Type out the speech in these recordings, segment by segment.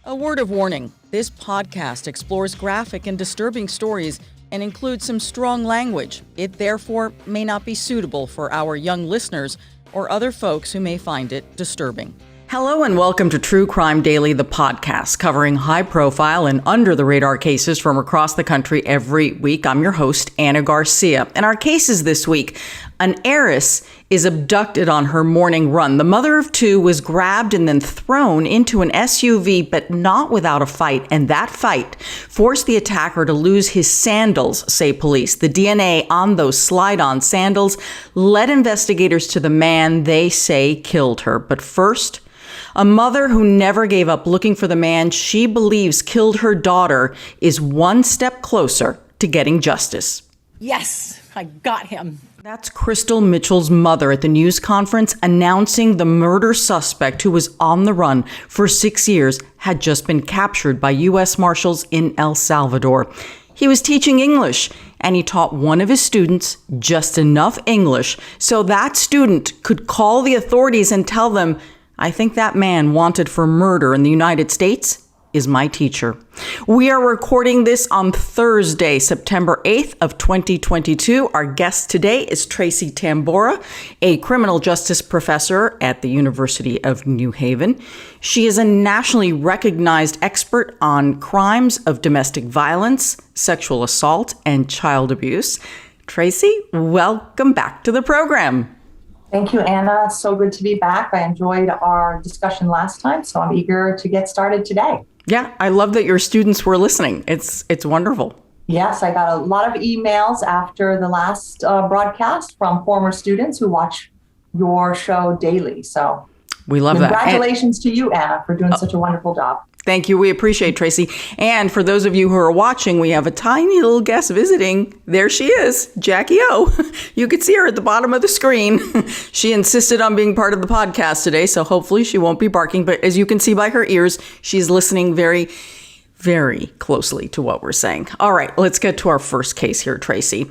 A word of warning, this podcast explores graphic and disturbing stories and includes some strong language. It therefore may not be suitable for our young listeners or other folks who may find it disturbing. Hello and welcome to True Crime Daily, the podcast covering high-profile and under-the-radar cases from across the country every week. I'm your host, Ana Garcia. And our cases this week, an heiress is abducted on her morning run. The mother of two was grabbed and then thrown into an SUV, but not without a fight. And that fight forced the attacker to lose his sandals, say police. The DNA on those slide-on sandals led investigators to the man they say killed her. But first, a mother who never gave up looking for the man she believes killed her daughter is one step closer to getting justice. Yes, I got him. That's Crystal Mitchell's mother at the news conference announcing the murder suspect who was on the run for 6 years had just been captured by U.S. Marshals in El Salvador. He was teaching English, and he taught one of his students just enough English so that student could call the authorities and tell them, "I think that man wanted for murder in the United States is my teacher." We are recording this on Thursday, September 8th of 2022. Our guest today is Tracy Tamborra, a criminal justice professor at the University of New Haven. She is a nationally recognized expert on crimes of domestic violence, sexual assault, and child abuse. Tracy, welcome back to the program. Thank you, Anna. So good to be back. I enjoyed our discussion last time, so I'm eager to get started today. Yeah, I love that your students were listening. It's wonderful. Yes, I got a lot of emails after the last broadcast from former students who watch your show daily. So we love that. Congratulations to you, Anna, for doing such a wonderful job. Thank you. We appreciate Tracy. And for those of you who are watching, we have a tiny little guest visiting. There she is, Jackie O. You could see her at the bottom of the screen. She insisted on being part of the podcast today, so hopefully she won't be barking. But as you can see by her ears, she's listening very, very closely to what we're saying. All right, let's get to our first case here, Tracy.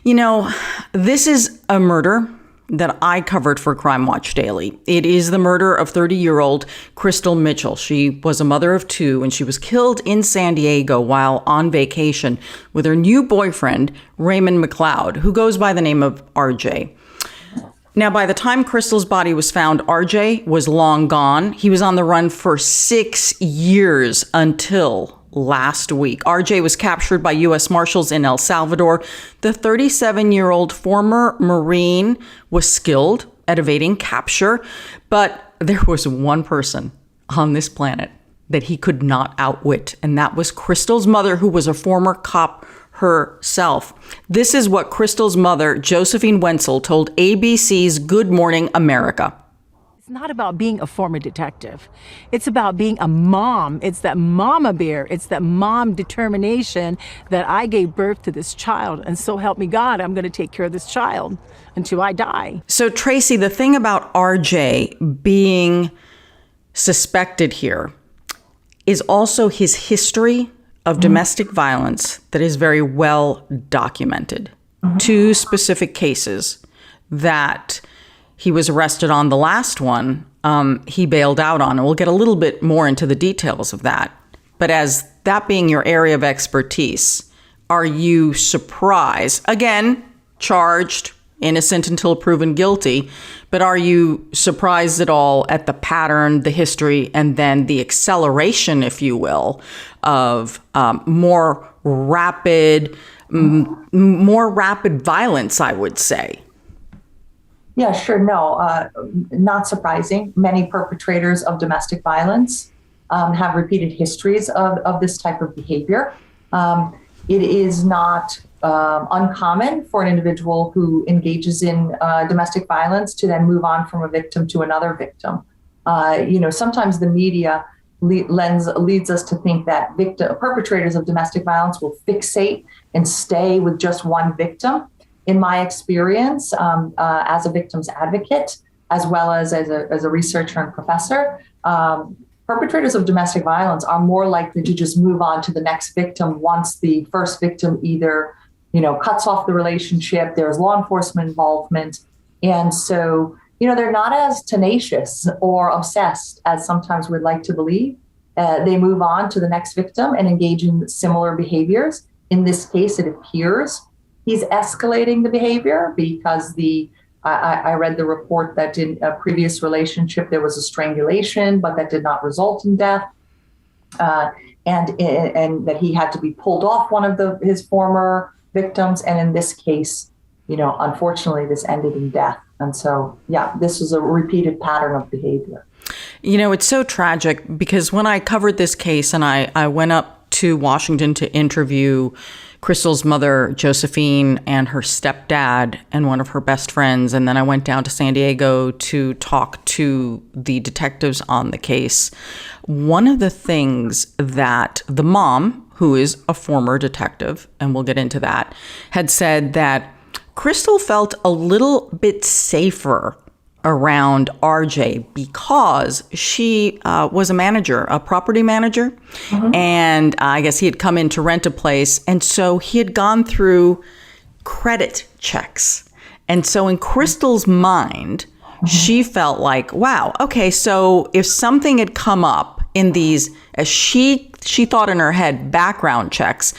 You know, this is a murder that I covered for Crime Watch Daily. It is the murder of 30-year-old Crystal Mitchell. She was a mother of two, and she was killed in San Diego while on vacation with her new boyfriend, Raymond MacLeod, who goes by the name of RJ. Now, by the time Crystal's body was found, RJ was long gone. He was on the run for 6 years until last week. RJ was captured by U.S. Marshals in El Salvador. The 37-year-old former Marine was skilled at evading capture, but there was one person on this planet that he could not outwit, and that was Crystal's mother, who was a former cop herself. This is what Crystal's mother, Josephine Wenzel, told ABC's Good Morning America. It's not about being a former detective. It's about being a mom. It's that mama bear. It's that mom determination that I gave birth to this child. And so help me God, I'm going to take care of this child until I die. So Tracy, the thing about RJ being suspected here is also his history of domestic violence that is very well documented. Two specific cases that he was arrested on. The last one, he bailed out on. And we'll get a little bit more into the details of that. But as that being your area of expertise, are you surprised? Again, charged, innocent until proven guilty. But are you surprised at all at the pattern, the history, and then the acceleration, if you will, of more rapid violence, I would say? Yeah, sure. No, not surprising. Many perpetrators of domestic violence have repeated histories of this type of behavior. It is not uncommon for an individual who engages in domestic violence to then move on from a victim to another victim. Sometimes the media leads us to think that perpetrators of domestic violence will fixate and stay with just one victim. In my experience, as a victim's advocate, as well as a researcher and professor, perpetrators of domestic violence are more likely to just move on to the next victim once the first victim either, cuts off the relationship, there's law enforcement involvement. And so, they're not as tenacious or obsessed as sometimes we'd like to believe. They move on to the next victim and engage in similar behaviors. In this case, it appears he's escalating the behavior because I read the report that in a previous relationship there was a strangulation, but that did not result in death, and that he had to be pulled off one of his former victims. And in this case, unfortunately, this ended in death. And so, this was a repeated pattern of behavior. It's so tragic because when I covered this case and I went up to Washington to interview Crystal's mother, Josephine, and her stepdad and one of her best friends, and then I went down to San Diego to talk to the detectives on the case, one of the things that the mom, who is a former detective, and we'll get into that, had said that Crystal felt a little bit safer around RJ because she was a manager, a property manager. Mm-hmm. And I guess he had come in to rent a place. And so he had gone through credit checks. And so in Crystal's mind, she felt like, wow, okay, so if something had come up in these, as she thought in her head, background checks,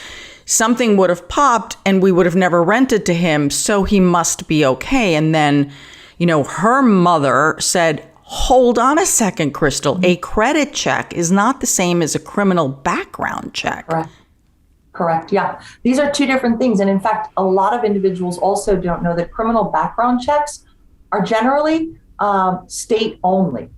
something would have popped and we would have never rented to him. So he must be okay. And then her mother said, hold on a second, Crystal. A credit check is not the same as a criminal background check. Correct. Yeah. These are two different things. And in fact, a lot of individuals also don't know that criminal background checks are generally state only.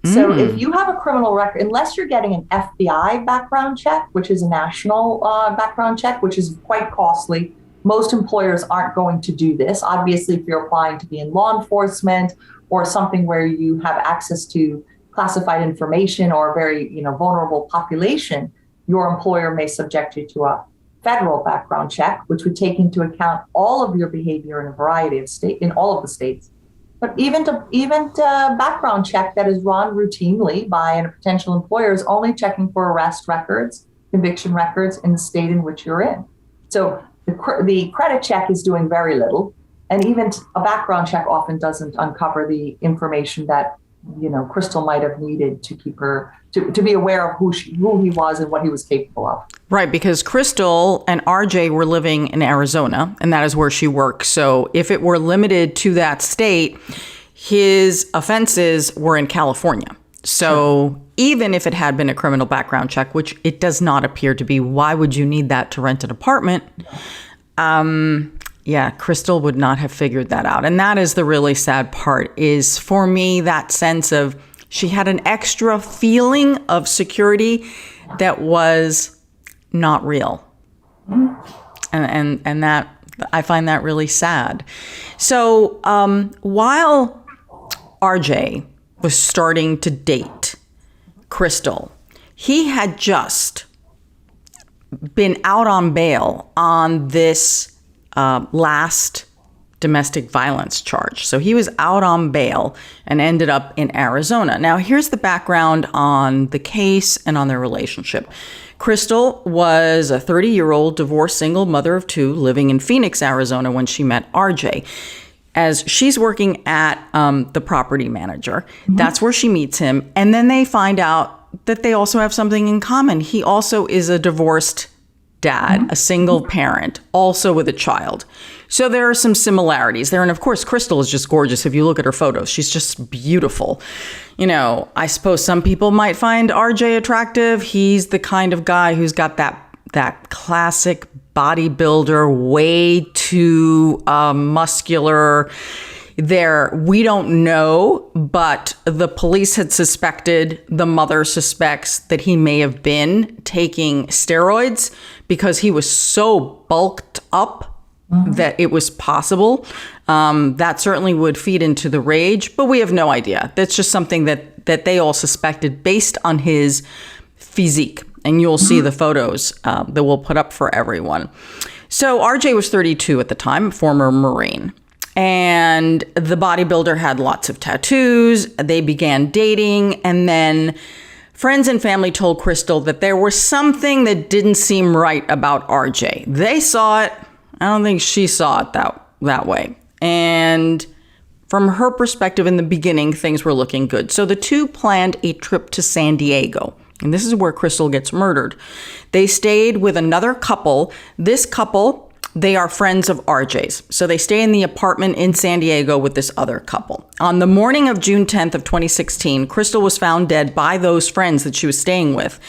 So if you have a criminal record, unless you're getting an FBI background check, which is a national background check, which is quite costly, most employers aren't going to do this. Obviously, if you're applying to be in law enforcement or something where you have access to classified information or a very vulnerable population, your employer may subject you to a federal background check, which would take into account all of your behavior in a variety of in all of the states. But even to background check that is run routinely by a potential employer is only checking for arrest records, conviction records in the state in which you're in. So the credit check is doing very little, and even a background check often doesn't uncover the information that Crystal might have needed to keep her to be aware of who he was and what he was capable of. Right, because Crystal and RJ were living in Arizona, and that is where she worked. So if it were limited to that state, his offenses were in California. So even if it had been a criminal background check, which it does not appear to be, why would you need that to rent an apartment? Crystal would not have figured that out. And that is the really sad part, is for me, that sense of she had an extra feeling of security that was not real. And that, I find that really sad. So while RJ was starting to date Crystal, he had just been out on bail on this last domestic violence charge. So he was out on bail and ended up in Arizona. Now, here's the background on the case and on their relationship. Crystal was a 30-year-old divorced single mother of two living in Phoenix, Arizona when she met RJ. As she's working at the property manager, that's where she meets him. And then they find out that they also have something in common. He also is a divorced dad, a single parent, also with a child. So there are some similarities there. And of course, Crystal is just gorgeous. If you look at her photos, she's just beautiful. I suppose some people might find RJ attractive. He's the kind of guy who's got that classic bodybuilder, way too muscular. We don't know, but the police had suspected, the mother suspects that he may have been taking steroids because he was so bulked up that it was possible. That certainly would feed into the rage, but we have no idea. That's just something that they all suspected based on his physique. And you'll see the photos that we'll put up for everyone. So RJ was 32 at the time, former Marine. And the bodybuilder had lots of tattoos. They began dating. And then friends and family told Crystal that there was something that didn't seem right about RJ. They saw it. I don't think she saw it that way. And from her perspective in the beginning, things were looking good. So the two planned a trip to San Diego And this is where Crystal gets murdered. They stayed with another couple. This couple, they are friends of RJ's. So they stay in the apartment in San Diego with this other couple. On the morning of June 10th of 2016, Crystal was found dead by those friends that she was staying with.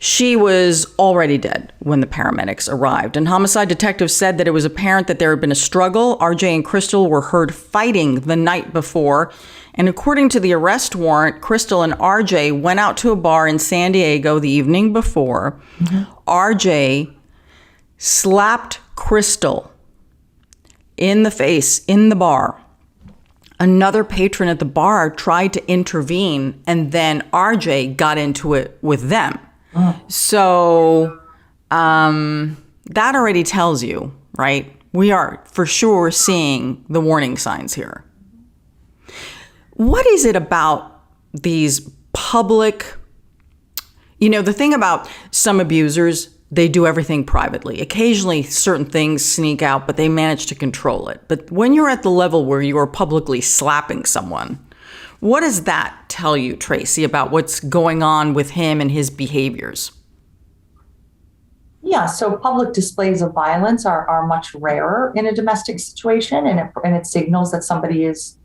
She was already dead when the paramedics arrived, and homicide detectives said that it was apparent that there had been a struggle. RJ and Crystal were heard fighting the night before, and according to the arrest warrant, Crystal and RJ went out to a bar in San Diego the evening before. RJ slapped Crystal in the face in the bar. Another patron at the bar tried to intervene, and then RJ got into it with them. So that already tells you, right? We are for sure seeing the warning signs here. What is it about these public, the thing about some abusers, they do everything privately. Occasionally certain things sneak out, but they manage to control it. But when you're at the level where you are publicly slapping someone, what does that tell you, Tracy, about what's going on with him and his behaviors? Yeah, so public displays of violence are much rarer in a domestic situation, and it signals that somebody is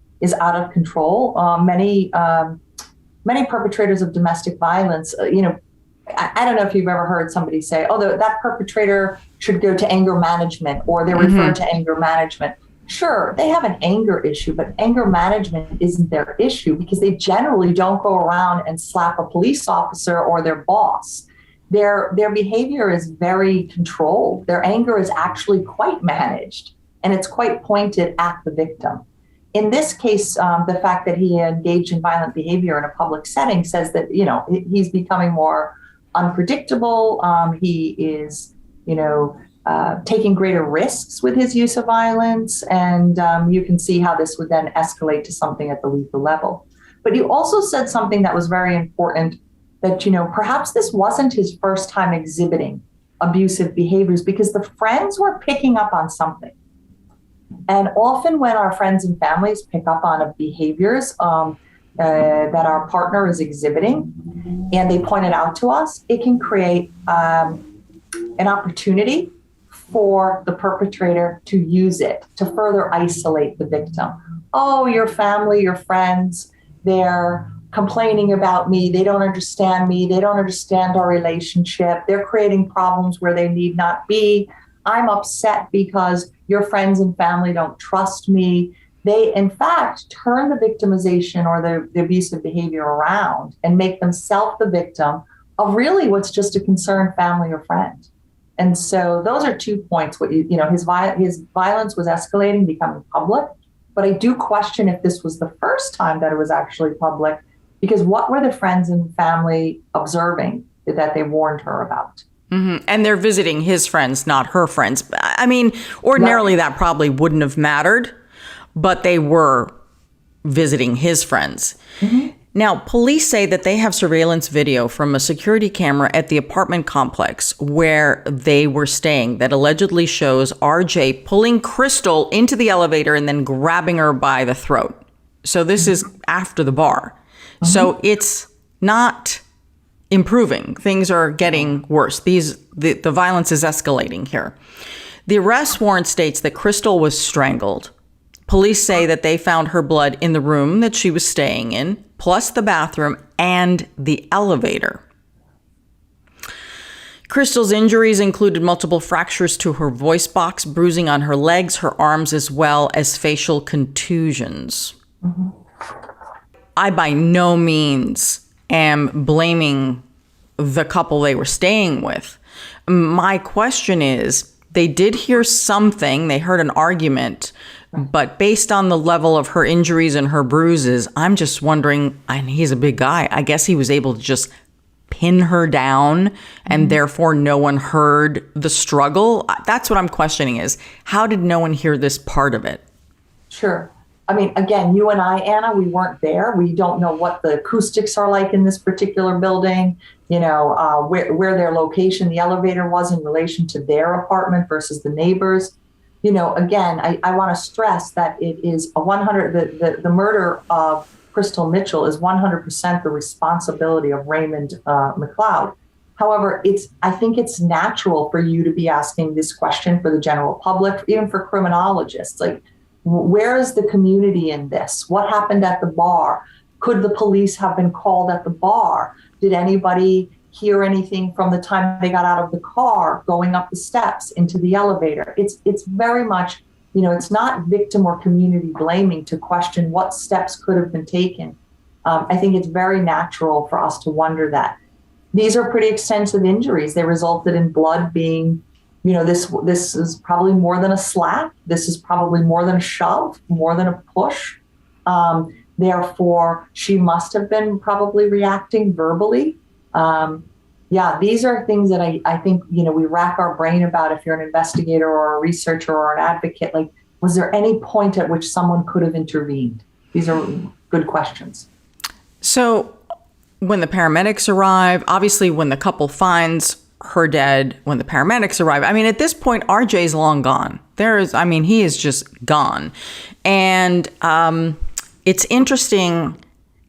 out of control. Many perpetrators of domestic violence, I don't know if you've ever heard somebody say, "Oh, that perpetrator should go to anger management," or they're referred to anger management. Sure, they have an anger issue, but anger management isn't their issue because they generally don't go around and slap a police officer or their boss. Their behavior is very controlled. Their anger is actually quite managed, and it's quite pointed at the victim. In this case, the fact that he engaged in violent behavior in a public setting says that, he's becoming more unpredictable. He is, taking greater risks with his use of violence. And you can see how this would then escalate to something at the lethal level. But you also said something that was very important, that, perhaps this wasn't his first time exhibiting abusive behaviors because the friends were picking up on something. And often when our friends and families pick up on behaviors that our partner is exhibiting and they point it out to us, it can create an opportunity for the perpetrator to use it to further isolate the victim. Oh, your family, your friends, they're complaining about me. They don't understand me. They don't understand our relationship. They're creating problems where they need not be. I'm upset because your friends and family don't trust me. They, in fact, turn the victimization or the abusive behavior around and make themselves the victim of really what's just a concerned family or friend. And so those are 2 points. His violence was escalating, becoming public. But I do question if this was the first time that it was actually public, because what were the friends and family observing that they warned her about? Mm-hmm. And they're visiting his friends, not her friends. I mean, ordinarily that probably wouldn't have mattered, but they were visiting his friends. Mm-hmm. Now, police say that they have surveillance video from a security camera at the apartment complex where they were staying that allegedly shows RJ pulling Crystal into the elevator and then grabbing her by the throat. So this is after the bar. Mm-hmm. So it's not improving. Things are getting worse. The violence is escalating here. The arrest warrant states that Crystal was strangled. Police say that they found her blood in the room that she was staying in, plus the bathroom and the elevator. Crystal's injuries included multiple fractures to her voice box, bruising on her legs, her arms, as well as facial contusions. Mm-hmm. I by no means am blaming the couple they were staying with. My question is, they did hear something, they heard an argument, but based on the level of her injuries and her bruises, I'm just wondering, and he's a big guy, I guess he was able to just pin her down and therefore no one heard the struggle. That's what I'm questioning is, how did no one hear this part of it? Sure. I mean, again, you and I, Anna, we weren't there. We don't know what the acoustics are like in this particular building, where their location, the elevator was in relation to their apartment versus the neighbors. Again, I want to stress that it is the murder of Crystal Mitchell is 100% the responsibility of Raymond MacLeod. However, I think it's natural for you to be asking this question for the general public, even for criminologists. Like, where is the community in this? What happened at the bar? Could the police have been called at the bar? Did anybody hear anything from the time they got out of the car, going up the steps into the elevator? It's very much, it's not victim or community blaming to question what steps could have been taken. I think it's very natural for us to wonder that. These are pretty extensive injuries. They resulted in blood being, this is probably more than a slap. This is probably more than a shove, more than a push. Therefore, she must have been probably reacting verbally. These are things that I think, we rack our brain about if you're an investigator or a researcher or an advocate. Like, was there any point at which someone could have intervened? These are good questions. So when the paramedics arrive, obviously when the couple finds her dead, when the paramedics arrive, at this point, RJ's long gone. He is just gone. And it's interesting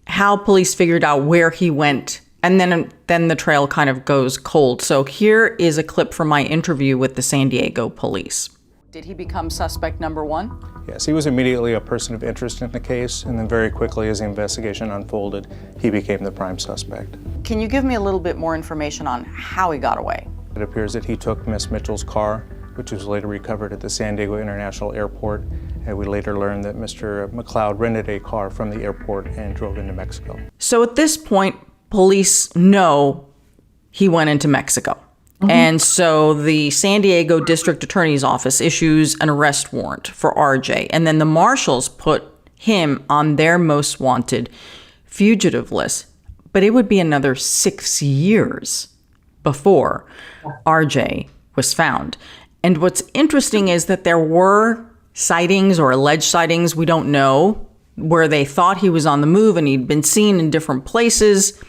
how police figured out where he went, and then the trail kind of goes cold. So here is a clip from my interview with the San Diego police. Did he become suspect number one? Yes, he was immediately a person of interest in the case, and then very quickly as the investigation unfolded, he became the prime suspect. Can you give me a little bit more information on how he got away? It appears that he took Miss Mitchell's car, which was later recovered at the San Diego International Airport, and we later learned that Mr. MacLeod rented a car from the airport and drove into Mexico. So at this point, police know he went into Mexico. Mm-hmm. And so the San Diego District Attorney's Office issues an arrest warrant for RJ. And then the marshals put him on their most wanted fugitive list. But it would be another 6 years before RJ was found. And what's interesting is that there were sightings or alleged sightings, we don't know, where they thought he was on the move and he'd been seen in different places.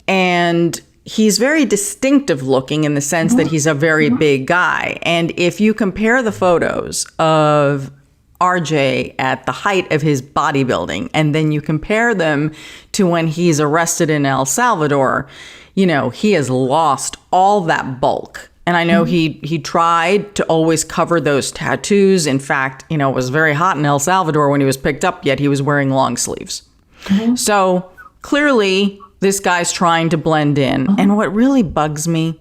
And he's very distinctive looking in the sense that he's a very big guy. And if you compare the photos of RJ at the height of his bodybuilding, and then you compare them to when he's arrested in El Salvador, he has lost all that bulk. And I know he tried to always cover those tattoos. In fact, it was very hot in El Salvador when he was picked up, yet he was wearing long sleeves. Mm-hmm. So clearly, this guy's trying to blend in. Mm-hmm. And what really bugs me,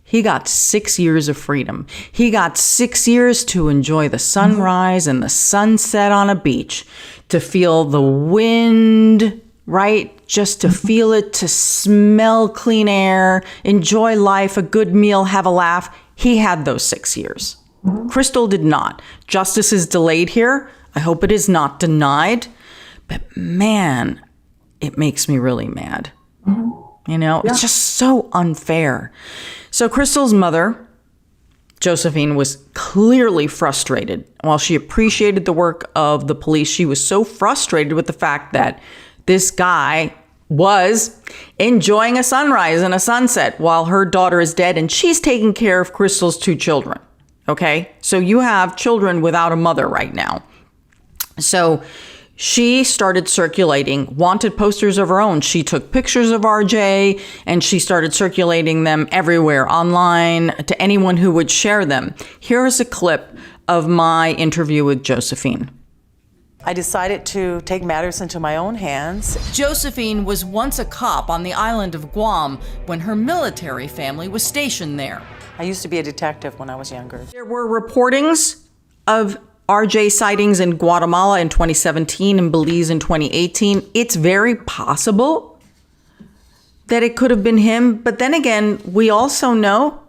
he got 6 years of freedom. He got 6 years to enjoy the sunrise and the sunset on a beach, to feel the wind, right? Just to feel it, to smell clean air, enjoy life, a good meal, have a laugh. He had those 6 years. Mm-hmm. Crystal did not. Justice is delayed here. I hope it is not denied. But man, it makes me really mad. Mm-hmm. It's just so unfair. So Crystal's mother, Josephine, was clearly frustrated. While she appreciated the work of the police, she was so frustrated with the fact that this guy was enjoying a sunrise and a sunset while her daughter is dead, and she's taking care of Crystal's 2 children. Okay? So you have children without a mother right now. So she started circulating wanted posters of her own. She took pictures of RJ and she started circulating them everywhere online to anyone who would share them. Here is a clip of my interview with Josephine. I decided to take matters into my own hands. Josephine was once a cop on the island of Guam when her military family was stationed there. I used to be a detective when I was younger. There were reportings of RJ sightings in Guatemala in 2017 and Belize in 2018. It's very possible that it could have been him. But then again, we also know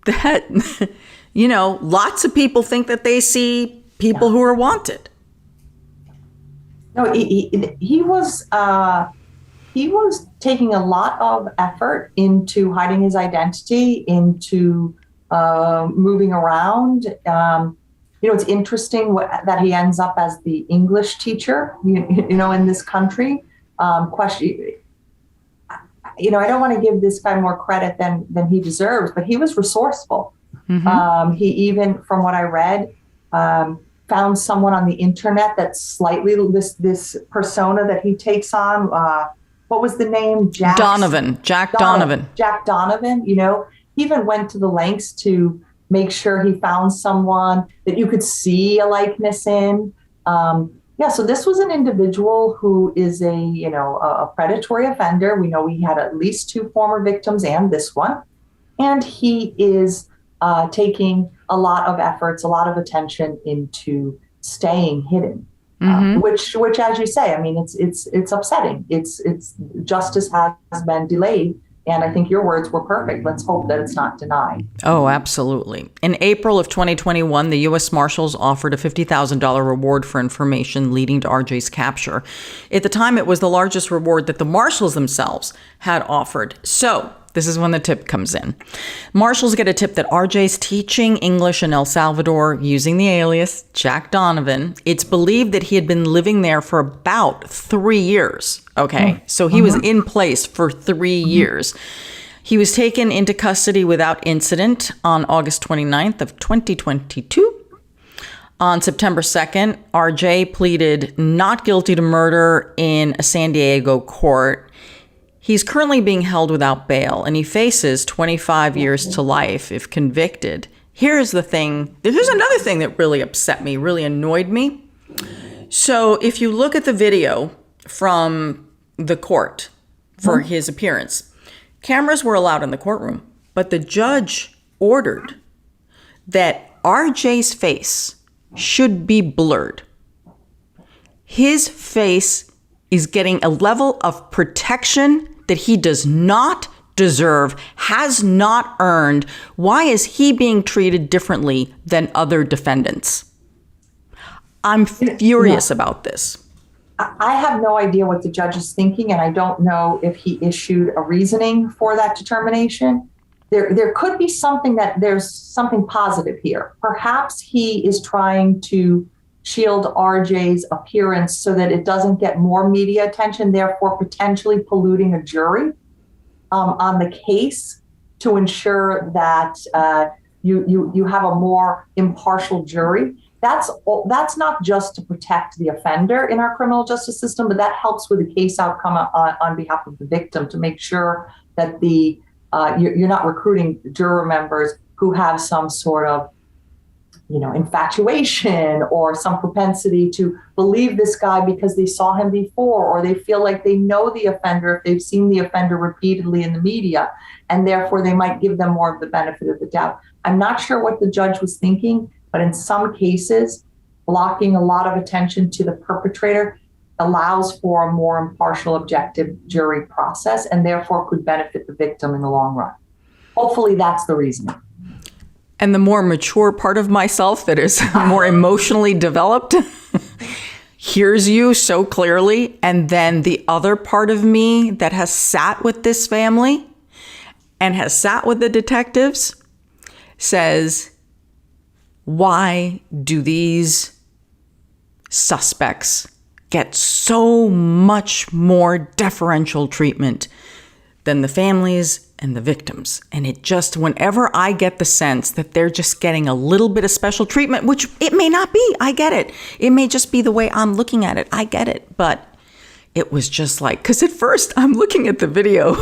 that, lots of people think that they see people who are wanted. No, he was taking a lot of effort into hiding his identity, into moving around. It's interesting that he ends up as the English teacher, in this country. I don't want to give this guy more credit than he deserves, but he was resourceful. Mm-hmm. He even, from what I read, found someone on the internet that's slightly this persona that he takes on. What was the name? Jack Donovan. Jack Donovan, you know, he even went to the lengths to make sure he found someone that you could see a likeness in. So this was an individual who is a predatory offender. We know we had at least 2 former victims and this one. And he is taking a lot of efforts, a lot of attention into staying hidden. Which, as you say, I mean, it's upsetting. It's justice has been delayed, and I think your words were perfect. Let's hope that it's not denied. Oh, absolutely. In April of 2021, the U.S. Marshals offered a $50,000 reward for information leading to RJ's capture. At the time, it was the largest reward that the Marshals themselves had offered. So this is when the tip comes in. Marshals get a tip that RJ's teaching English in El Salvador using the alias Jack Donovan. It's believed that he had been living there for about 3 years. Okay, so he was in place for 3 years. He was taken into custody without incident on August 29th of 2022. On September 2nd, RJ pleaded not guilty to murder in a San Diego court. He's currently being held without bail, and he faces 25 years to life if convicted. Here's the thing. Here's another thing that really upset me, really annoyed me. So if you look at the video from the court for his appearance, cameras were allowed in the courtroom, but the judge ordered that RJ's face should be blurred. His face is getting a level of protection that he does not deserve, has not earned. Why is he being treated differently than other defendants? I'm furious about this. I have no idea what the judge is thinking, and I don't know if he issued a reasoning for that determination. There could be there's something positive here. Perhaps he is trying to shield RJ's appearance so that it doesn't get more media attention, therefore potentially polluting a jury on the case to ensure that you have a more impartial jury. That's not just to protect the offender in our criminal justice system, but that helps with the case outcome on behalf of the victim to make sure that you're not recruiting juror members who have some sort of infatuation or some propensity to believe this guy because they saw him before, or they feel like they know the offender if they've seen the offender repeatedly in the media, and therefore they might give them more of the benefit of the doubt. I'm not sure what the judge was thinking, but in some cases, blocking a lot of attention to the perpetrator allows for a more impartial, objective jury process, and therefore could benefit the victim in the long run. Hopefully that's the reasoning. And the more mature part of myself that is more emotionally developed hears you so clearly. And then the other part of me that has sat with this family and has sat with the detectives says, why do these suspects get so much more deferential treatment than the families and the victims? And it just, whenever I get the sense that they're just getting a little bit of special treatment, which it may not be, I get it. It may just be the way I'm looking at it, I get it. But it was just like, because at first I'm looking at the video,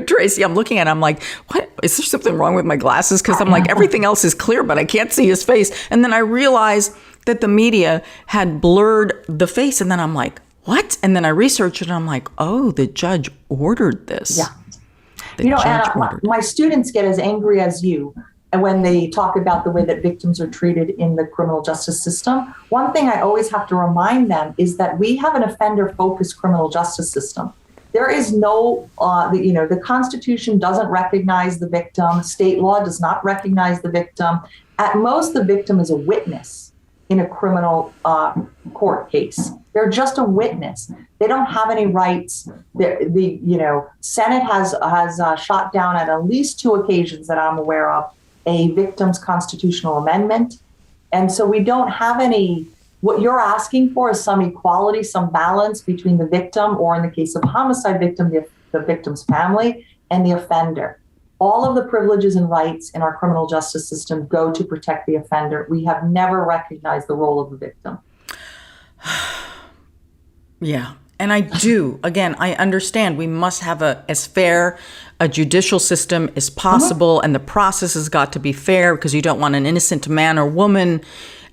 Tracy, I'm looking at it, I'm like, what, is there something wrong with my glasses? Because I'm like, everything else is clear, but I can't see his face. And then I realized that the media had blurred the face. And then I'm like, what? And then I researched it and I'm like, oh, the judge ordered this. Yeah. Anna, my students get as angry as you when they talk about the way that victims are treated in the criminal justice system. One thing I always have to remind them is that we have an offender-focused criminal justice system. There is no, the Constitution doesn't recognize the victim. State law does not recognize the victim. At most, the victim is a witness in a criminal court case. They're just a witness. They don't have any rights. The Senate has shot down at least 2 occasions that I'm aware of a victim's constitutional amendment. And so we don't have any, what you're asking for is some equality, some balance between the victim, or in the case of a homicide victim, the victim's family, and the offender. all of the privileges and rights in our criminal justice system go to protect the offender. We have never recognized the role of the victim. Yeah. And I understand we must have as fair a judicial system as possible, and the process has got to be fair, because you don't want an innocent man or woman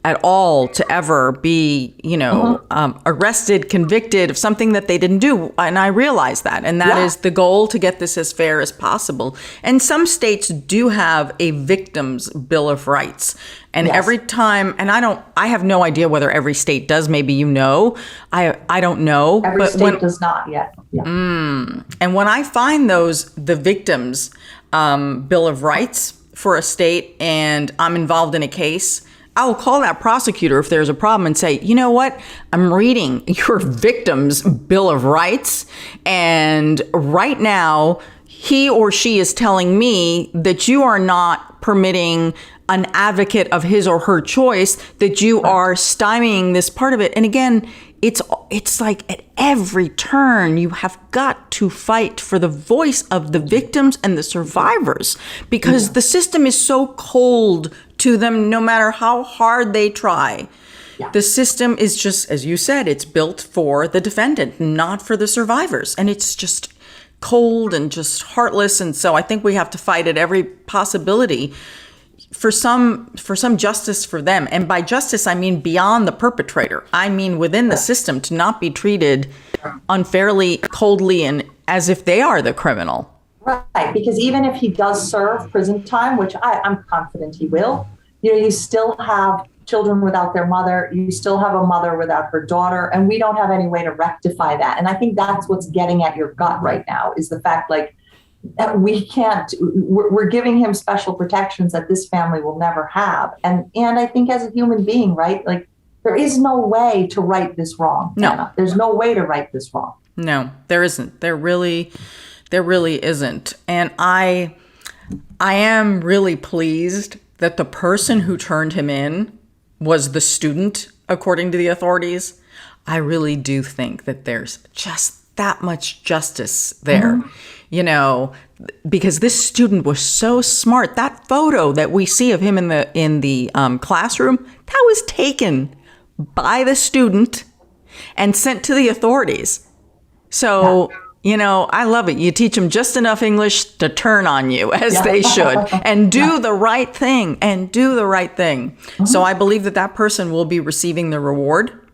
at all to ever be, arrested, convicted of something that they didn't do. And I realize that. And that is the goal, to get this as fair as possible. And some states do have a victim's bill of rights. And every time, and I have no idea whether every state does. Maybe I don't know. Every state does not yet. Yeah. And when I find the victim's bill of rights for a state, and I'm involved in a case, I will call that prosecutor if there's a problem and say, you know what, I'm reading your victim's bill of rights, and right now he or she is telling me that you are not permitting an advocate of his or her choice, that you are stymieing this part of it. And again, it's like at every turn, you have got to fight for the voice of the victims and the survivors, because the system is so cold to them, no matter how hard they try. Yeah. The system is just, as you said, it's built for the defendant, not for the survivors. And it's just cold and just heartless. And so I think we have to fight at every possibility for some justice for them. And by justice, I mean beyond the perpetrator. I mean within the system, to not be treated unfairly, coldly, and as if they are the criminal. Right, because even if he does serve prison time, which I'm confident he will, you still have children without their mother. You still have a mother without her daughter, and we don't have any way to rectify that. And I think that's what's getting at your gut right now, is the fact, that we can't, we're giving him special protections that this family will never have. And I think as a human being, right, there is no way to right this wrong. No. Anna. There's no way to right this wrong. No, there isn't. There really isn't. And I am really pleased that the person who turned him in was the student, according to the authorities. I really do think that there's just that much justice there, because this student was so smart. That photo that we see of him in the classroom, that was taken by the student and sent to the authorities. So, I love it. You teach them just enough English to turn on you, as they should, and do the right thing, So I believe that person will be receiving the reward,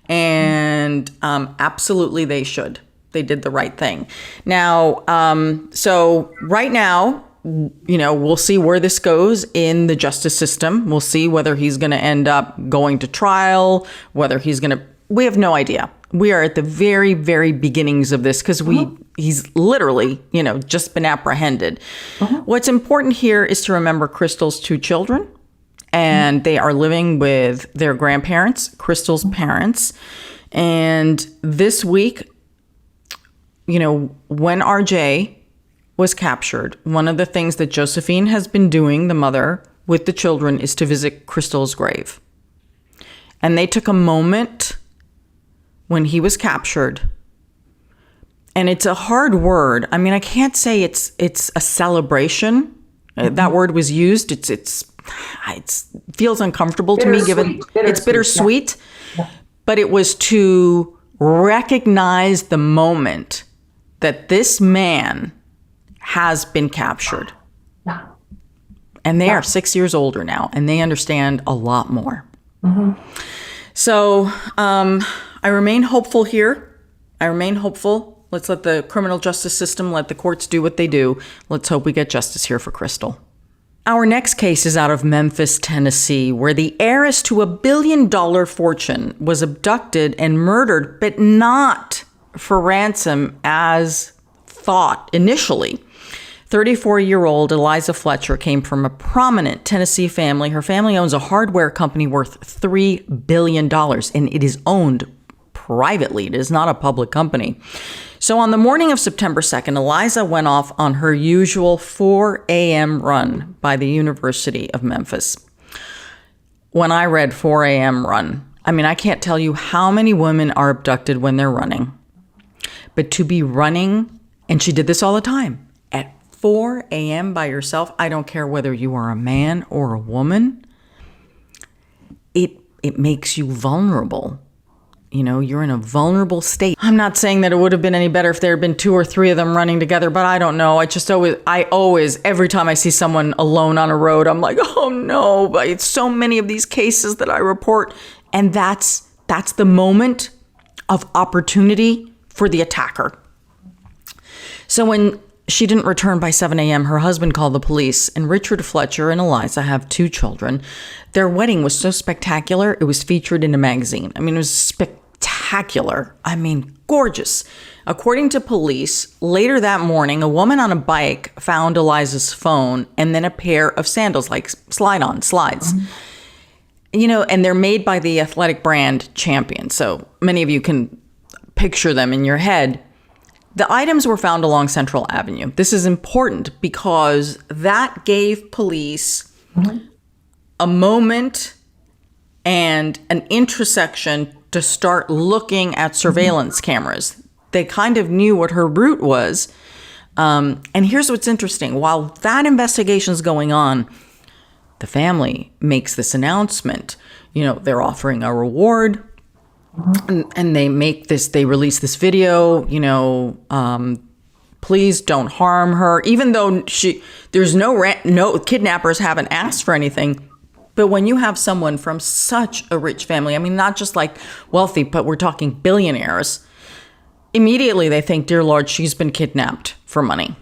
and absolutely they should. They did the right thing. Now, so right now, we'll see where this goes in the justice system. We'll see whether he's going to end up going to trial, whether we have no idea. We are at the very, very beginnings of this, because he's literally, just been apprehended. What's important here is to remember Crystal's 2 children, and they are living with their grandparents, Crystal's parents. And this week, when RJ was captured, one of the things that Josephine has been doing, the mother, with the children, is to visit Crystal's grave. And they took a moment when he was captured. And it's a hard word. I mean, I can't say it's a celebration. That word was used. It feels uncomfortable to me, given it's bittersweet. Yeah. But it was to recognize the moment that this man has been captured. Yeah. And they are 6 years older now, and they understand a lot more. So I remain hopeful here. Let's let the criminal justice system, let the courts do what they do. Let's hope we get justice here for Crystal. Our next case is out of Memphis, Tennessee, where the heiress to $1 billion fortune was abducted and murdered, but not for ransom as thought initially. 34-year-old Eliza Fletcher came from a prominent Tennessee family. Her family owns a hardware company worth $3 billion, and it is owned privately. It is not a public company. So on the morning of September 2nd, Eliza went off on her usual 4 a.m. run by the University of Memphis. When I read 4 a.m. run, I can't tell you how many women are abducted when they're running. But to be running, and she did this all the time, at 4 a.m. by yourself, I don't care whether you are a man or a woman, it makes you vulnerable. You know, you're in a vulnerable state. I'm not saying that it would have been any better if there had been 2 or 3 of them running together, but I don't know. I always, every time I see someone alone on a road, I'm like, oh no, but it's so many of these cases that I report. And that's the moment of opportunity for the attacker. So when she didn't return by 7 a.m., her husband called the police, and Richard Fletcher and Eliza have 2 children. Their wedding was so spectacular, it was featured in a magazine. I mean, it was spectacular. I mean, gorgeous. According to police, later that morning, a woman on a bike found Eliza's phone and then a pair of sandals, like slide-on slides. You know, and they're made by the athletic brand Champion. So many of you can picture them in your head. The items were found along Central Avenue. This is important because that gave police a moment and an intersection to start looking at surveillance cameras. They kind of knew what her route was. And here's what's interesting. While that investigation's going on, the family makes this announcement. You know, they're offering a reward. And they release this video, you know, please don't harm her, even though there's no kidnappers haven't asked for anything. But when you have someone from such a rich family, I mean, not just like wealthy, but we're talking billionaires, immediately they think, dear Lord, she's been kidnapped for money.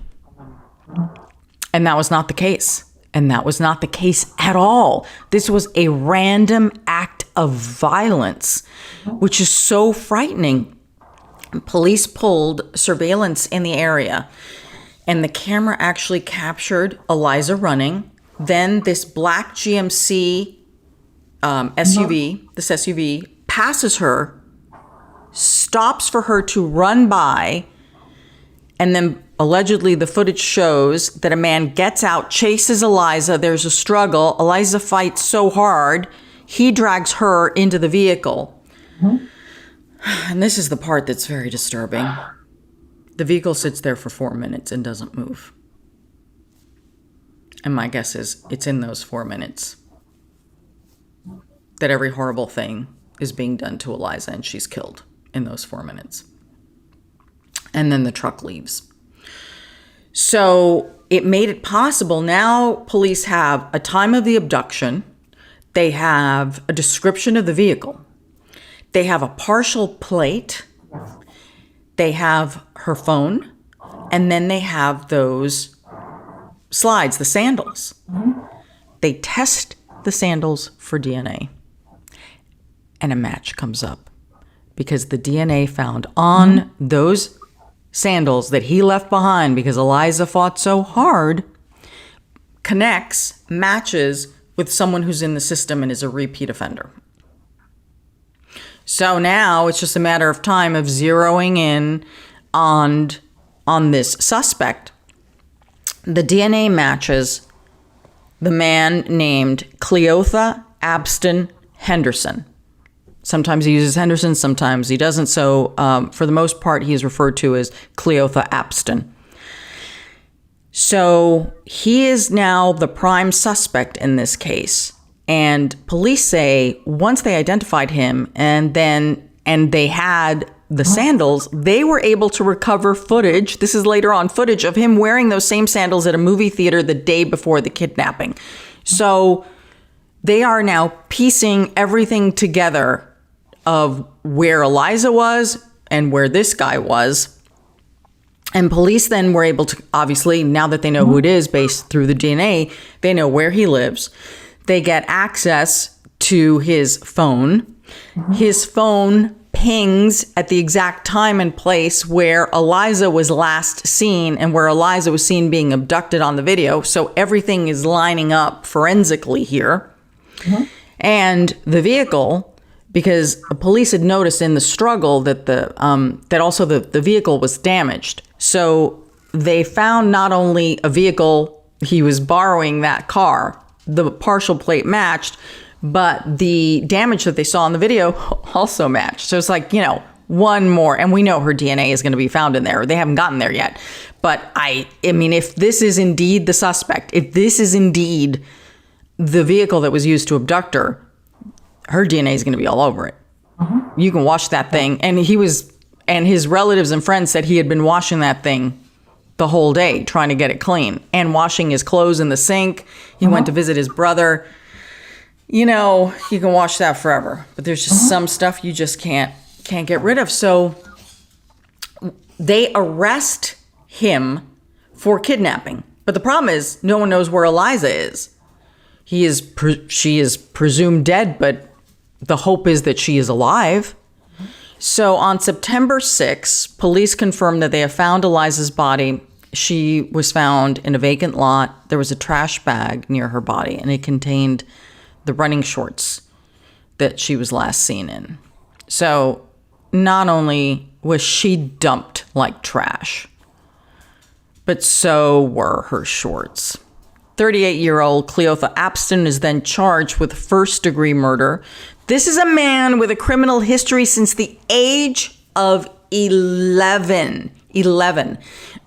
And that was not the case. And that was not the case at all. This was a random act of violence, which is so frightening. Police pulled surveillance in the area, and the camera actually captured Eliza running. Then this black GMC SUV passes her, stops for her to run by, and then allegedly the footage shows that a man gets out, chases Eliza. There's a struggle. Eliza fights so hard, he drags her into the vehicle. And this is the part that's very disturbing. The vehicle sits there for 4 minutes and doesn't move. And my guess is it's in those 4 minutes that every horrible thing is being done to Eliza, and she's killed in those 4 minutes. And then the truck leaves. So it made it possible. Now police have a time of the abduction. They have a description of the vehicle. They have a partial plate. They have her phone. And then they have those slides, the sandals. They test the sandals for DNA. And a match comes up because the DNA found on those sandals that he left behind because Eliza fought so hard matches with someone who's in the system and is a repeat offender. So now it's just a matter of time of zeroing in on this suspect. The DNA matches the man named Cleotha Abston Henderson. Sometimes he uses Henderson, sometimes he doesn't. So for the most part, he is referred to as Cleotha Abston. So he is now the prime suspect in this case. And police say once they identified him and they had the sandals, they were able to recover footage. This is later on footage of him wearing those same sandals at a movie theater the day before the kidnapping. So they are now piecing everything together of where Eliza was and where this guy was. And police then were able to, obviously, now that they know who it is based through the DNA, they know where he lives. They get access to his phone. His phone pings at the exact time and place where Eliza was last seen and where Eliza was seen being abducted on the video. So everything is lining up forensically here. And the vehicle, because police had noticed in the struggle that the vehicle was damaged. So they found not only a vehicle, he was borrowing that car, the partial plate matched, but the damage that they saw in the video also matched. So it's like, one more, and we know her DNA is going to be found in there. They haven't gotten there yet. But I mean, if this is indeed the suspect, if this is indeed the vehicle that was used to abduct her DNA is going to be all over it. You can wash that thing. And his relatives and friends said he had been washing that thing the whole day, trying to get it clean and washing his clothes in the sink. He went to visit his brother. You know, you can wash that forever, but there's just some stuff you just can't get rid of. So they arrest him for kidnapping. But the problem is no one knows where Eliza is. She is presumed dead, but the hope is that she is alive. So on September 6th, police confirmed that they have found Eliza's body. She was found in a vacant lot. There was a trash bag near her body, and it contained the running shorts that she was last seen in. So not only was she dumped like trash, but so were her shorts. 38-year-old Cleotha Apston is then charged with first-degree murder. This is a man with a criminal history since the age of 11. 11.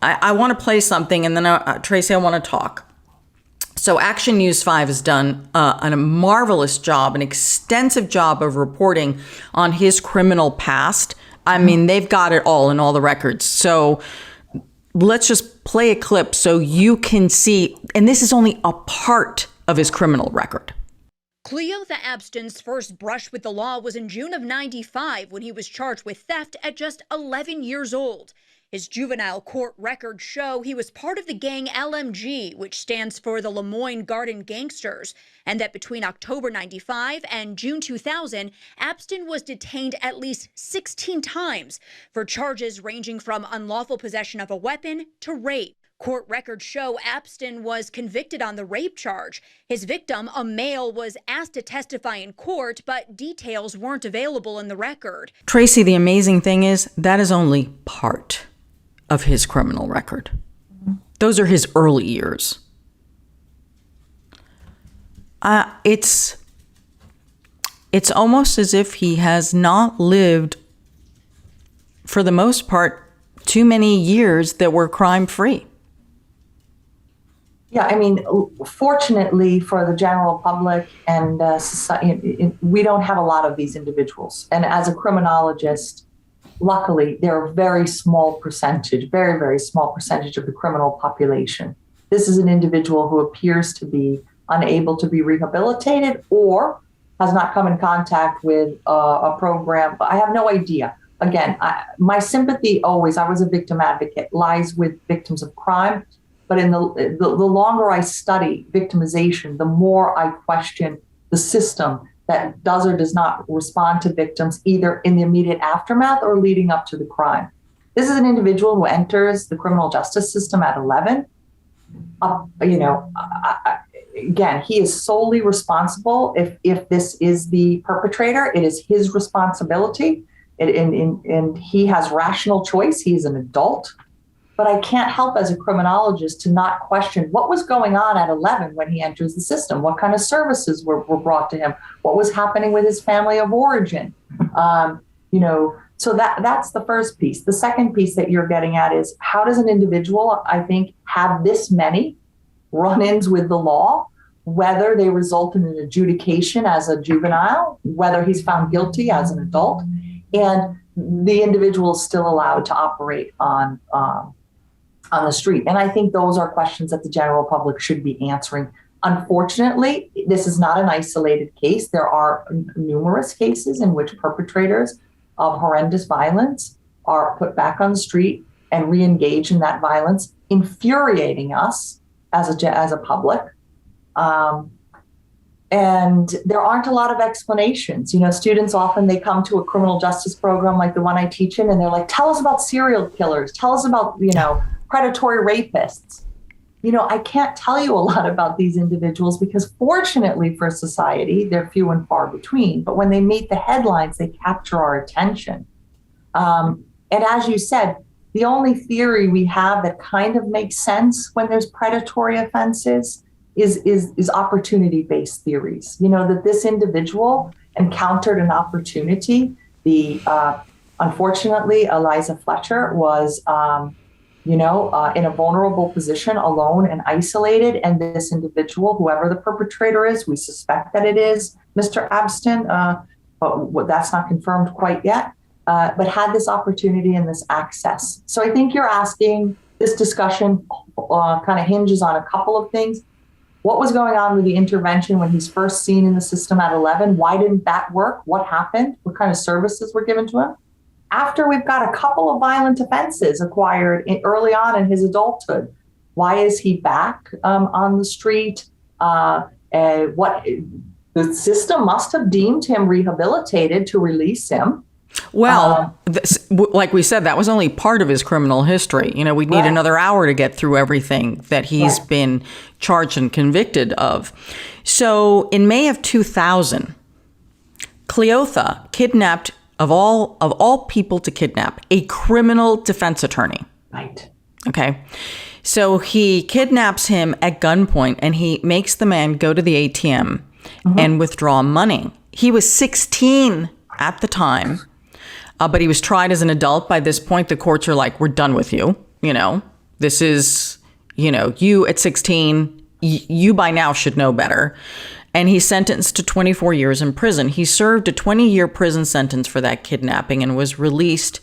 I want to play something, and then, Tracy, I want to talk. So Action News 5 has done a marvelous job, an extensive job of reporting on his criminal past. I mean, they've got it all in all the records. So let's just play a clip so you can see, and this is only a part of his criminal record. Cleotha Apston's first brush with the law was in June of '95 when he was charged with theft at just 11 years old. His juvenile court records show he was part of the gang LMG, which stands for the Lemoyne Garden Gangsters, and that between October '95 and June 2000, Apston was detained at least 16 times for charges ranging from unlawful possession of a weapon to rape. Court records show Apston was convicted on the rape charge. His victim, a male, was asked to testify in court, but details weren't available in the record. Tracy, the amazing thing is that is only part of his criminal record. Those are his early years. It's almost as if he has not lived, for the most part, too many years that were crime-free. Yeah, I mean, fortunately for the general public and society, we don't have a lot of these individuals. And as a criminologist, luckily, they're a very small percentage, very, very small percentage of the criminal population. This is an individual who appears to be unable to be rehabilitated or has not come in contact with a program. I have no idea. Again, my sympathy always, I was a victim advocate, lies with victims of crime. But in the longer I study victimization, the more I question the system that does or does not respond to victims either in the immediate aftermath or leading up to the crime. This is an individual who enters the criminal justice system at 11. Again, he is solely responsible. If this is the perpetrator, it is his responsibility. And he has rational choice. He is an adult. But I can't help as a criminologist to not question what was going on at 11 when he enters the system. What kind of services were brought to him? What was happening with his family of origin? So that's the first piece. The second piece that you're getting at is how does an individual, I think, have this many run-ins with the law, whether they result in an adjudication as a juvenile, whether he's found guilty as an adult, and the individual is still allowed to operate on the street. And I think those are questions that the general public should be answering. Unfortunately, this is not an isolated case. There are numerous cases in which perpetrators of horrendous violence are put back on the street and re-engage in that violence, infuriating us as a public. And there aren't a lot of explanations. Students often, they come to a criminal justice program like the one I teach in, and they're like, tell us about serial killers. Tell us about, predatory rapists. I can't tell you a lot about these individuals because fortunately for society, they're few and far between. But when they meet the headlines, they capture our attention. And as you said, the only theory we have that kind of makes sense when there's predatory offenses is opportunity-based theories. That this individual encountered an opportunity. The Unfortunately, Eliza Fletcher was, in a vulnerable position, alone and isolated. And this individual, whoever the perpetrator is, we suspect that it is Mr. Abston, but that's not confirmed quite yet, but had this opportunity and this access. So I think you're asking, this discussion kind of hinges on a couple of things. What was going on with the intervention when he's first seen in the system at 11? Why didn't that work? What happened? What kind of services were given to him? After we've got a couple of violent offenses acquired early on in his adulthood, why is he back on the street? The system must have deemed him rehabilitated to release him. Well, like we said, that was only part of his criminal history. You know, we'd need another hour to get through everything that he's been charged and convicted of. So in May of 2000, Cleotha kidnapped, of all people to kidnap, a criminal defense attorney. Right. Okay. So he kidnaps him at gunpoint and he makes the man go to the ATM and withdraw money. He was 16 at the time. But he was tried as an adult. By this point, the courts are like, we're done with you. You know, this is, you at 16, you by now should know better. And he's sentenced to 24 years in prison. He served a 20-year prison sentence for that kidnapping and was released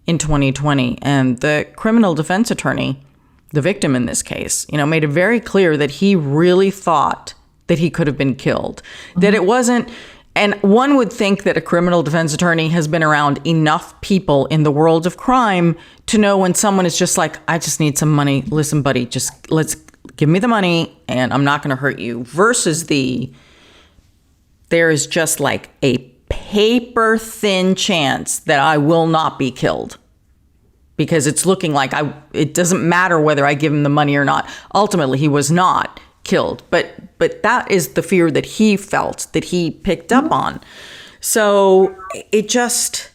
in 2020. And the criminal defense attorney, the victim in this case, made it very clear that he really thought that he could have been killed, that it wasn't. And one would think that a criminal defense attorney has been around enough people in the world of crime to know when someone is just like, I just need some money. Listen, buddy, just let's give me the money and I'm not going to hurt you. Versus there is just like a paper thin chance that I will not be killed because it's looking like it doesn't matter whether I give him the money or not. Ultimately, he was not killed, but that is the fear that he felt, that he picked up on. So it just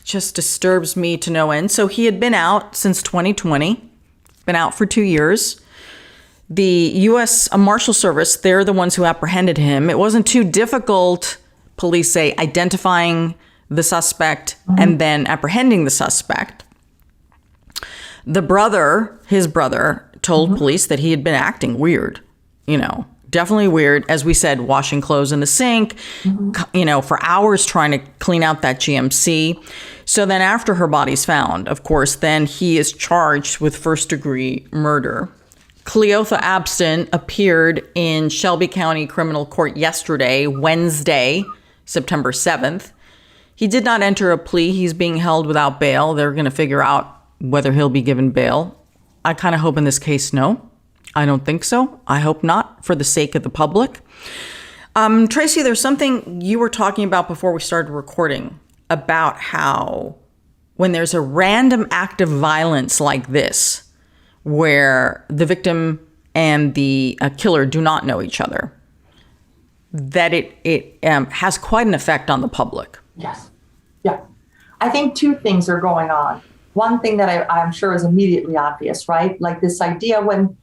disturbs me to no end. So he had been out since 2020, been out for 2 years. The U.S. Marshal Service, they're the ones who apprehended him. It wasn't too difficult, police say, identifying the suspect and then apprehending the suspect. His brother, told police that he had been acting weird, definitely weird. As we said, washing clothes in the sink, for hours trying to clean out that GMC. So then after her body's found, of course, then he is charged with first-degree murder. Cleotha Abston appeared in Shelby County Criminal Court yesterday, Wednesday, September 7th. He did not enter a plea. He's being held without bail. They're going to figure out whether he'll be given bail. I kind of hope in this case, no. I don't think so. I hope not, for the sake of the public. Tracy, there's something you were talking about before we started recording about how when there's a random act of violence like this, where the victim and the killer do not know each other, that it has quite an effect on the public. Yes. Yeah. I think two things are going on. One thing that I'm sure is immediately obvious, right? Like this idea when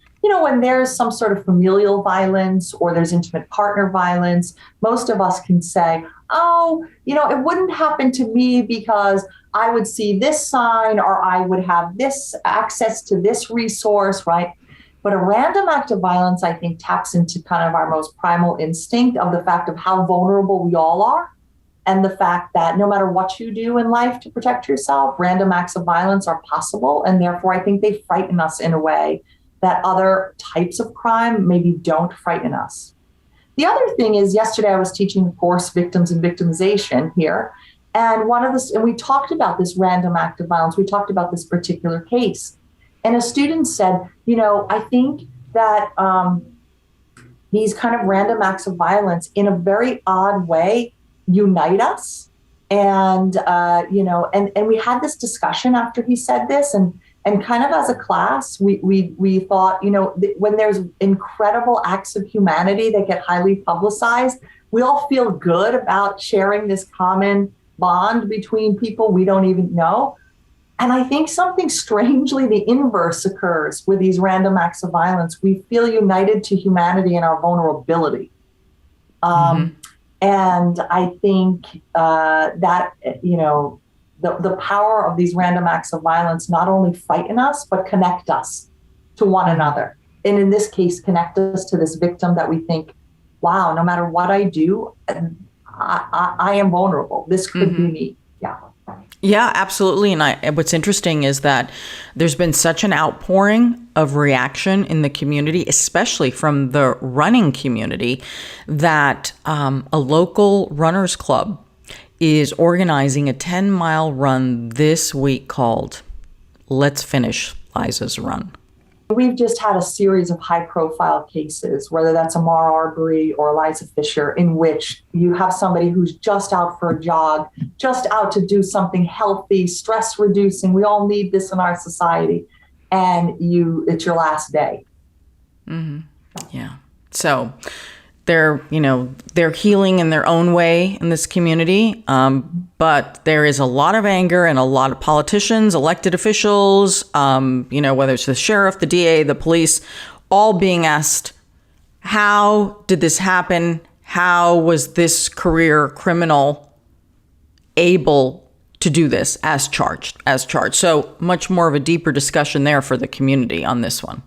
there's some sort of familial violence or there's intimate partner violence, most of us can say, it wouldn't happen to me because I would see this sign or I would have this access to this resource, right? But a random act of violence, I think, taps into kind of our most primal instinct of the fact of how vulnerable we all are. And the fact that no matter what you do in life to protect yourself, random acts of violence are possible. And therefore, I think they frighten us in a way that other types of crime maybe don't frighten us. The other thing is, yesterday I was teaching the course Victims and Victimization here. And we talked about this random act of violence. We talked about this particular case. And a student said, I think that these kind of random acts of violence in a very odd way unite us. And, and we had this discussion after he said this and kind of as a class, we thought, when there's incredible acts of humanity that get highly publicized, we all feel good about sharing this common bond between people we don't even know. And I think something strangely the inverse occurs with these random acts of violence. We feel united to humanity and our vulnerability. And I think that, the power of these random acts of violence not only frighten us, but connect us to one another. And in this case, connect us to this victim that we think, wow, no matter what I do, I am vulnerable. This could be me. Yeah. Yeah, absolutely. And what's interesting is that there's been such an outpouring of reaction in the community, especially from the running community, that a local runners club is organizing a 10-mile run this week called Let's Finish Liza's Run. We've just had a series of high-profile cases, whether that's Amar Arbery or Eliza Fletcher, in which you have somebody who's just out for a jog, just out to do something healthy, stress-reducing. We all need this in our society, and it's your last day. Yeah. So they're healing in their own way in this community. But there is a lot of anger and a lot of politicians, elected officials, whether it's the sheriff, the DA, the police, all being asked, how did this happen? How was this career criminal able to do this as charged? So much more of a deeper discussion there for the community on this one.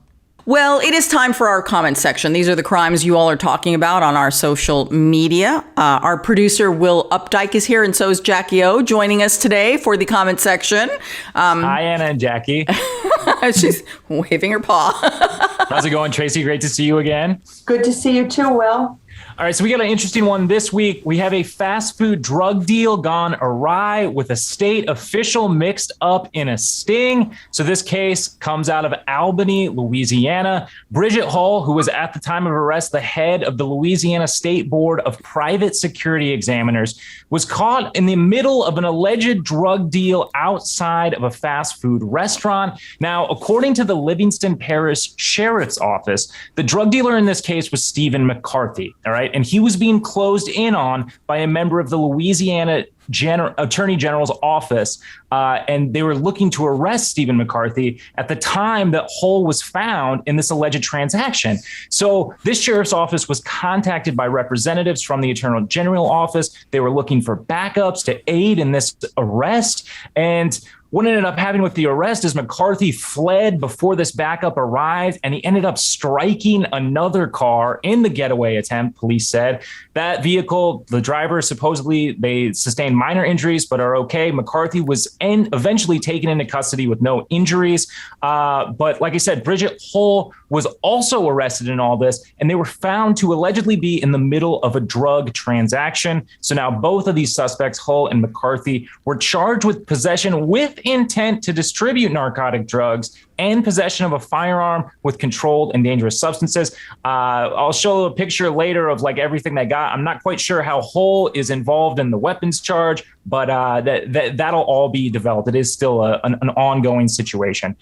Well, it is time for our comment section. These are the crimes you all are talking about on our social media. Our producer, Will Updike, is here, and so is Jackie O, joining us today for the comment section. Hi, Anna and Jackie. She's waving her paw. How's it going, Tracy? Great to see you again. Good to see you too, Will. All right, so we got an interesting one this week. We have a fast food drug deal gone awry with a state official mixed up in a sting. So this case comes out of Albany, Louisiana. Bridget Hull, who was at the time of arrest the head of the Louisiana State Board of Private Security Examiners, was caught in the middle of an alleged drug deal outside of a fast food restaurant. Now, according to the Livingston Parish Sheriff's Office, the drug dealer in this case was Stephen McCarthy. All right. And he was being closed in on by a member of the Louisiana Attorney General's office. And they were looking to arrest Stephen McCarthy at the time that Hull was found in this alleged transaction. So this sheriff's office was contacted by representatives from the Attorney General office. They were looking for backups to aid in this arrest. And what ended up happening with the arrest is McCarthy fled before this backup arrived, and he ended up striking another car in the getaway attempt, police said. That vehicle, the driver, supposedly they sustained minor injuries but are okay. McCarthy was eventually taken into custody with no injuries. But like I said, Bridget Hull was also arrested in all this, and they were found to allegedly be in the middle of a drug transaction. So now both of these suspects, Hull and McCarthy, were charged with possession with intent to distribute narcotic drugs and possession of a firearm with controlled and dangerous substances. I'll show a picture later of like everything they got. I'm not quite sure how Hull is involved in the weapons charge, but that'll all be developed. It is still an ongoing situation.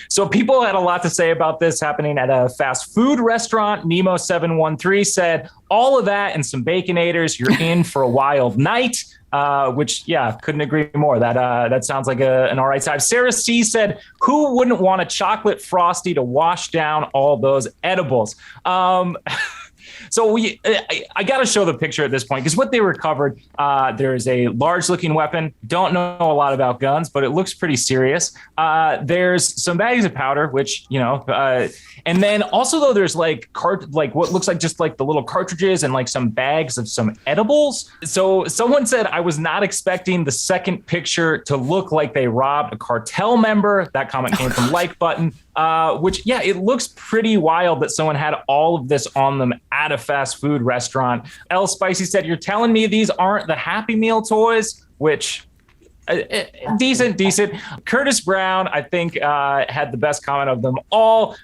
So people had a lot to say about this happening at a fast food restaurant. Nemo713 said, all of that and some Baconators, you're in for a wild night. Which, yeah, couldn't agree more. That sounds like an all right time. Sarah C said, who wouldn't want a chocolate frosty to wash down all those edibles? So I got to show the picture at this point, because what they recovered, there is a large looking weapon. Don't know a lot about guns, but it looks pretty serious. There's some bags of powder, which, and then also, though, there's like what looks like just like the little cartridges and like some bags of some edibles. So someone said, I was not expecting the second picture to look like they robbed a cartel member. That comment came from Like Button, which, yeah, it looks pretty wild that someone had all of this on them at a fast food restaurant. L Spicy said, you're telling me these aren't the Happy Meal toys, which decent. Curtis Brown, I think, had the best comment of them all.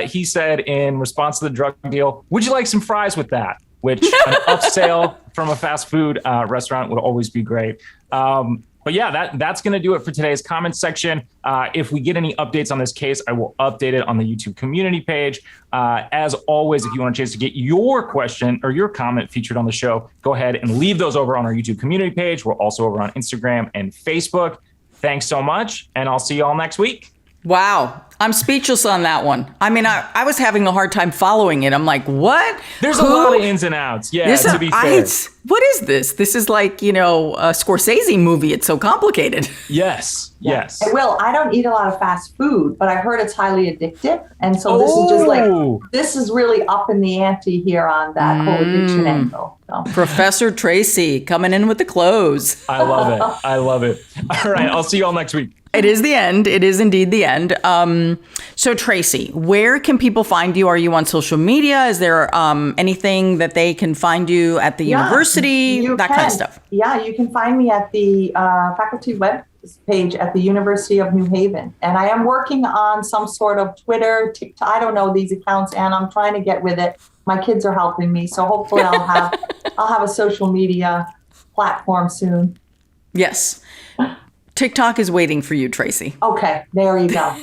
He said in response to the drug deal, would you like some fries with that? Which an upsell from a fast food restaurant would always be great. But yeah, that's going to do it for today's comment section. If we get any updates on this case, I will update it on the YouTube community page. As always, if you want a chance to get your question or your comment featured on the show, go ahead and leave those over on our YouTube community page. We're also over on Instagram and Facebook. Thanks so much, and I'll see you all next week. Wow. I'm speechless on that one. I mean, I was having a hard time following it. I'm like, what? There's Who? a lot of ins and outs. Yeah, to be fair. What is this? This is like, a Scorsese movie. It's so complicated. Yes. And Will, I don't eat a lot of fast food, but I've heard it's highly addictive. And so this is just like, this is really up in the ante here on that whole addiction angle. So. Professor Tracy coming in with the clothes. I love it. All right. I'll see you all next week. It is the end. It is indeed the end. So Tracy, where can people find you? Are you on social media? Is there anything that they can find you at the university? That kind of stuff. Yeah, you can find me at the faculty web page at the University of New Haven. And I am working on some sort of Twitter, TikTok, I don't know these accounts, and I'm trying to get with it. My kids are helping me. So hopefully I'll have a social media platform soon. Yes. TikTok is waiting for you, Tracy. Okay, there you go.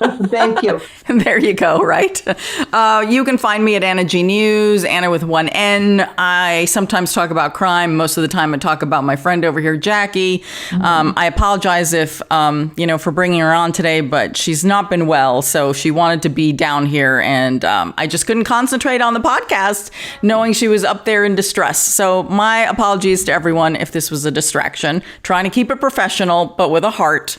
Thank you. There you go, right? You can find me at Anna G News, Anna with one N. I sometimes talk about crime. Most of the time I talk about my friend over here, Jackie. I apologize if, for bringing her on today, but she's not been well. So she wanted to be down here and I just couldn't concentrate on the podcast knowing she was up there in distress. So my apologies to everyone if this was a distraction. Trying to keep it professional, but with a heart.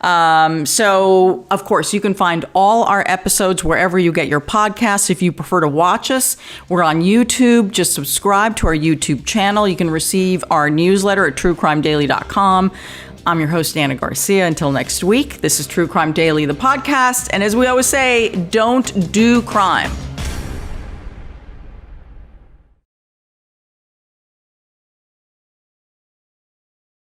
So, of course, you can find all our episodes wherever you get your podcasts. If you prefer to watch us, we're on YouTube. Just subscribe to our YouTube channel. You can receive our newsletter at truecrimedaily.com. I'm your host, Ana Garcia. Until next week, this is True Crime Daily, the podcast. And as we always say, don't do crime.